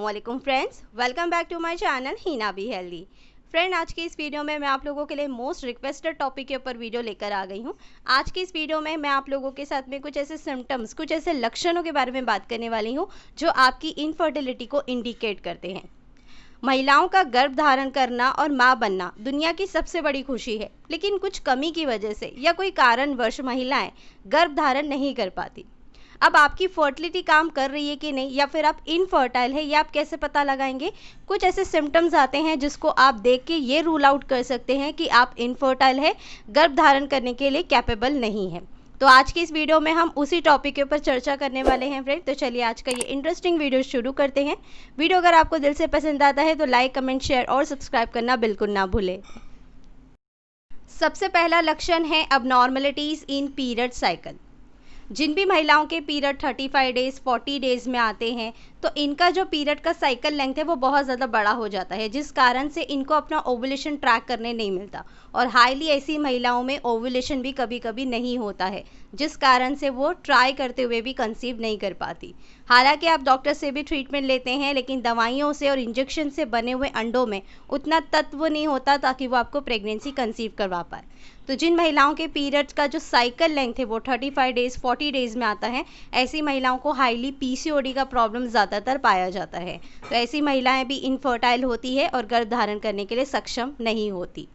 अस्सलामुअलैकुम friends, welcome back to my channel Heena be healthy. Friend, आज की इस वीडियो में मैं आप लोगों के लिए मोस्ट रिक्वेस्टेड टॉपिक के ऊपर वीडियो लेकर आ गई हूँ। आज की इस वीडियो में मैं आप लोगों के साथ में कुछ ऐसे सिम्टम्स, कुछ ऐसे लक्षणों के बारे में बात करने वाली हूँ जो आपकी इनफर्टिलिटी को इंडिकेट करते हैं। महिलाओं का गर्भ धारण करना और माँ बनना दुनिया की सबसे बड़ी खुशी है, लेकिन कुछ कमी की वजह से या कोई कारणवश महिलाएं गर्भ धारण नहीं कर पाती। अब आपकी फर्टिलिटी काम कर रही है कि नहीं, या फिर आप इनफर्टाइल है, ये आप कैसे पता लगाएंगे? कुछ ऐसे सिम्टम्स आते हैं जिसको आप देख के ये रूल आउट कर सकते हैं कि आप इनफर्टाइल है, गर्भ धारण करने के लिए कैपेबल नहीं है। तो आज की इस वीडियो में हम उसी टॉपिक के ऊपर चर्चा करने वाले हैं फ्रेंड। तो चलिए आज का ये इंटरेस्टिंग वीडियो शुरू करते हैं। वीडियो अगर आपको दिल से पसंद आता है तो लाइक, कमेंट, शेयर और सब्सक्राइब करना बिल्कुल ना भूलें। सबसे पहला लक्षण है अबनॉर्मलिटीज इन पीरियड साइकिल। जिन भी महिलाओं के पीरियड 35 डेज 40 डेज में आते हैं तो इनका जो पीरियड का साइकिल लेंथ है वो बहुत ज़्यादा बड़ा हो जाता है, जिस कारण से इनको अपना ओवुलेशन ट्रैक करने नहीं मिलता। और हाईली ऐसी महिलाओं में ओवुलेशन भी कभी कभी नहीं होता है, जिस कारण से वो ट्राई करते हुए भी कंसीव नहीं कर पाती। हालांकि आप डॉक्टर से भी ट्रीटमेंट लेते हैं, लेकिन दवाइयों से और इंजेक्शन से बने हुए अंडों में उतना तत्व नहीं होता ताकि वो आपको प्रेगनेंसी कंसीव करवा पाए। तो जिन महिलाओं के पीरियड्स का जो साइकिल लेंथ है वो 35 डेज 40 डेज में आता है, ऐसी महिलाओं को हाईली पीसीओडी का प्रॉब्लम ज़्यादातर पाया जाता है। तो ऐसी महिलाएं भी इनफर्टाइल होती है और गर्भ धारण करने के लिए सक्षम नहीं होती।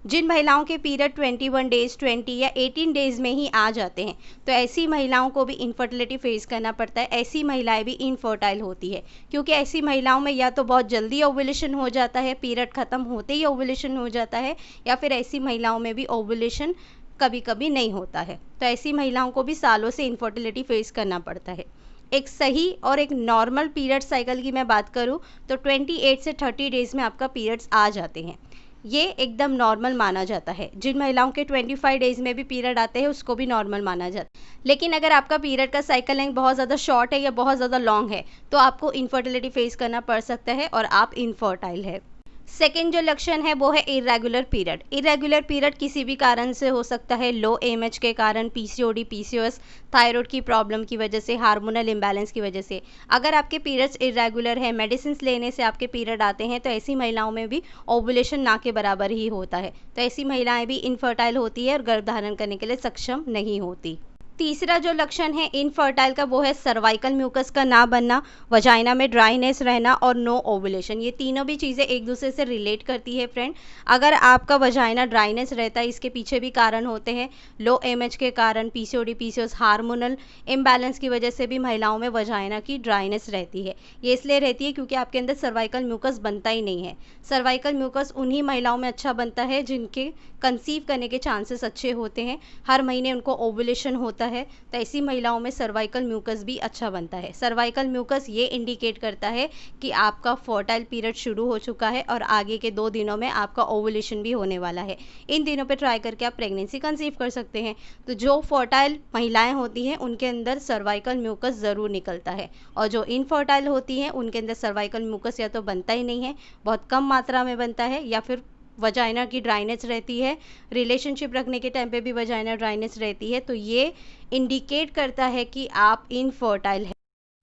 जिन महिलाओं के पीरियड 21 डेज 20 या 18 डेज में ही आ जाते हैं तो ऐसी महिलाओं को भी इनफर्टिलिटी फेस करना पड़ता है। ऐसी महिलाएं भी इनफर्टाइल होती है, क्योंकि ऐसी महिलाओं में या तो बहुत जल्दी ओवुलेशन हो जाता है, पीरियड ख़त्म होते ही ओवुलेशन हो जाता है, या फिर ऐसी महिलाओं में भी ओवुलेशन कभी कभी नहीं होता है। तो ऐसी महिलाओं को भी सालों से इनफर्टिलिटी फेस करना पड़ता है। एक सही और एक नॉर्मल पीरियड साइकिल की मैं बात करूं तो 28 से 30 डेज में आपका पीरियड्स आ जाते हैं, ये एकदम नॉर्मल माना जाता है। जिन महिलाओं के 25 डेज में भी पीरियड आते हैं उसको भी नॉर्मल माना जाता है। लेकिन अगर आपका पीरियड का साइकिल लेंथ बहुत ज़्यादा शॉर्ट है या बहुत ज़्यादा लॉन्ग है तो आपको इनफर्टिलिटी फेस करना पड़ सकता है और आप इनफर्टाइल है। सेकेंड जो लक्षण है वो है इरेगुलर पीरियड। इरेगुलर पीरियड किसी भी कारण से हो सकता है, लो एमएच के कारण, पीसीओडी, पीसीओएस, थायराइड की प्रॉब्लम की वजह से, हार्मोनल इम्बैलेंस की वजह से। अगर आपके पीरियड्स इरेगुलर है, मेडिसिन लेने से आपके पीरियड आते हैं, तो ऐसी महिलाओं में भी ओवुलेशन ना के बराबर ही होता है। तो ऐसी महिलाएं भी इनफर्टाइल होती है और गर्भ धारण करने के लिए सक्षम नहीं होती। तीसरा जो लक्षण है इनफर्टाइल का वो है सर्वाइकल म्यूकस का ना बनना, वजाइना में ड्राइनेस रहना और नो ओवुलेशन। ये तीनों भी चीज़ें एक दूसरे से रिलेट करती है फ्रेंड। अगर आपका वजाइना ड्राइनेस रहता है, इसके पीछे भी कारण होते हैं, लो एमएच के कारण, पीसीओडी, पीसीओएस, हार्मोनल इम्बैलेंस की वजह से भी महिलाओं में वजाइना की ड्राइनेस रहती है। ये इसलिए रहती है क्योंकि आपके अंदर सर्वाइकल म्यूकस बनता ही नहीं है। सर्वाइकल म्यूकस उन्हीं महिलाओं में अच्छा बनता है जिनके कंसीव करने के चांसेस अच्छे होते हैं, हर महीने उनको ओवुलेशन होता है। तो ऐसी महिलाओं में सर्वाइकल म्यूकस भी अच्छा बनता है। सर्वाइकल म्यूकस ये इंडिकेट करता है कि आपका फर्टाइल पीरियड शुरू हो चुका है और आगे के 2 दिनों में आपका ओवुलेशन भी होने वाला है। इन दिनों पे ट्राई करके आप प्रेगनेंसी कंसीव कर सकते हैं। तो जो फर्टाइल महिलाएं होती हैं उनके अंदर सर्वाइकल म्यूकस ज़रूर निकलता है, और जो इनफर्टाइल होती हैं उनके अंदर सर्वाइकल म्यूकस या तो बनता ही नहीं है, बहुत कम मात्रा में बनता है, या फिर वजाइना की ड्राइनेस रहती है। रिलेशनशिप रखने के टाइम पे भी वजाइना ड्राइनेस रहती है। तो ये इंडिकेट करता है कि आप इनफर्टाइल है।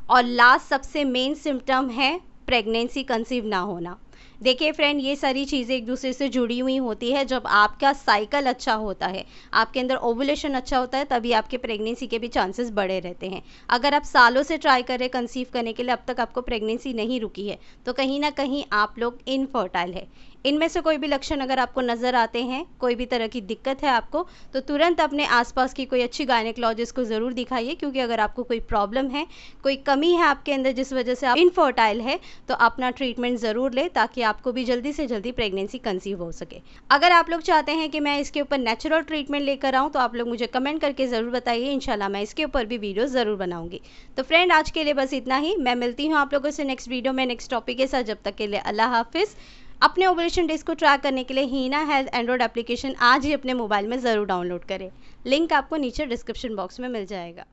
और लास्ट सबसे मेन सिम्टम है प्रेगनेंसी कंसीव ना होना। देखिए फ्रेंड, ये सारी चीज़ें एक दूसरे से जुड़ी हुई होती है। जब आपका साइकिल अच्छा होता है, आपके अंदर ओवुलेशन अच्छा होता है, तभी आपके प्रेगनेंसी के भी चांसेस बड़े रहते हैं। अगर आप सालों से ट्राई कर रहे कंसीव करने के लिए, अब तक आपको प्रेगनेंसी नहीं रुकी है, तो कहीं ना कहीं आप लोग इनफर्टाइल है। इनमें से कोई भी लक्षण अगर आपको नज़र आते हैं, कोई भी तरह की दिक्कत है आपको, तो तुरंत अपने आसपास की कोई अच्छी गायनेकोलॉजिस्ट को ज़रूर दिखाइए। क्योंकि अगर आपको कोई प्रॉब्लम है, कोई कमी है आपके अंदर जिस वजह से आप इनफर्टाइल है, तो अपना ट्रीटमेंट ज़रूर लें ताकि आपको भी जल्दी से जल्दी प्रेगनेंसी कंसीव हो सके। अगर आप लोग चाहते हैं कि मैं इसके ऊपर नेचुरल ट्रीटमेंट लेकर आऊँ तो आप लोग मुझे कमेंट करके ज़रूर बताइए। इंशाल्लाह मैं इसके ऊपर भी वीडियो ज़रूर बनाऊंगी। तो फ्रेंड, आज के लिए बस इतना ही। मैं मिलती हूँ आप लोगों से नेक्स्ट वीडियो में नेक्स्ट टॉपिक के साथ। जब तक के लिए अल्लाह हाफिज़। अपने ओवुलेशन डेज को ट्रैक करने के लिए हीना हेल्थ एंड्रॉइड एप्लीकेशन आज ही अपने मोबाइल में ज़रूर डाउनलोड करें। लिंक आपको नीचे डिस्क्रिप्शन बॉक्स में मिल जाएगा।